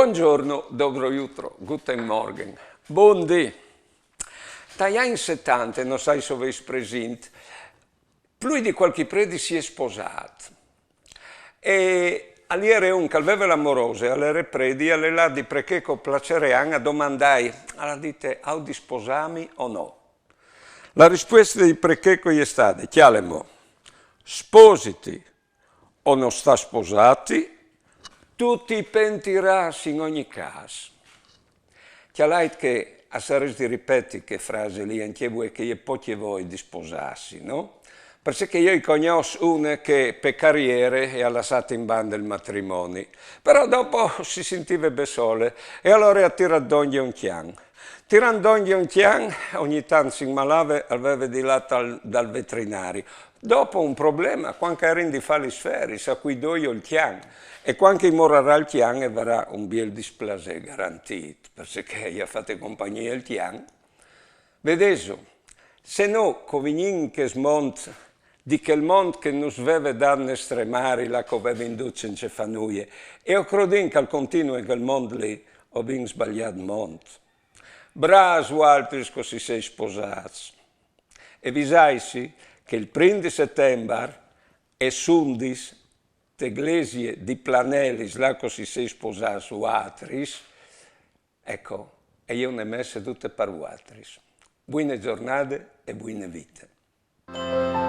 Buongiorno, dobro jutro, guten Morgen, buondì. Dagli anni 70, non sai se avete presente, più di qualche predi si è sposato. E all'era un che aveva l'amorosa, all'era predi, alle là di perché con piacere a domandai, alla dite, au di sposami o no? La risposta di perché è stata, chialemo, spositi o non sta sposati, tu ti pentiras in ogni caso. Chialait che a sares di ripeti che frase lì, anche voi che io pochi voi di sposarsi, no? Perché io conosco una che per carriere è lasciata in banda il matrimonio, però dopo si sentiva besole e allora ha tirato d'ogni un chian. Tirando ogni un chian, ogni tanto si ammalava, aveva di là dal veterinario. Dopo un problema, quando erano di fare le sfere, a cui do io il chian. E quando morrà il chian, avrà un bel displacer garantito, perché gli ha fatto compagnia il chian. Vedete, se no, convinin che smont, di quel mondo che non sveve danno estremari, la che aveva indotto in cefanuie, e ho creduto che al continuo in quel mondo lì, ho ben sbagliato mondo. Braso altri che si sei sposati. E vi saisi che il 1 settembre è sundis l'Eglesia di Planelis, là che si sei sposati su altris, ecco, e io ne ho messe tutte per altris. Buone giornate e buone vite.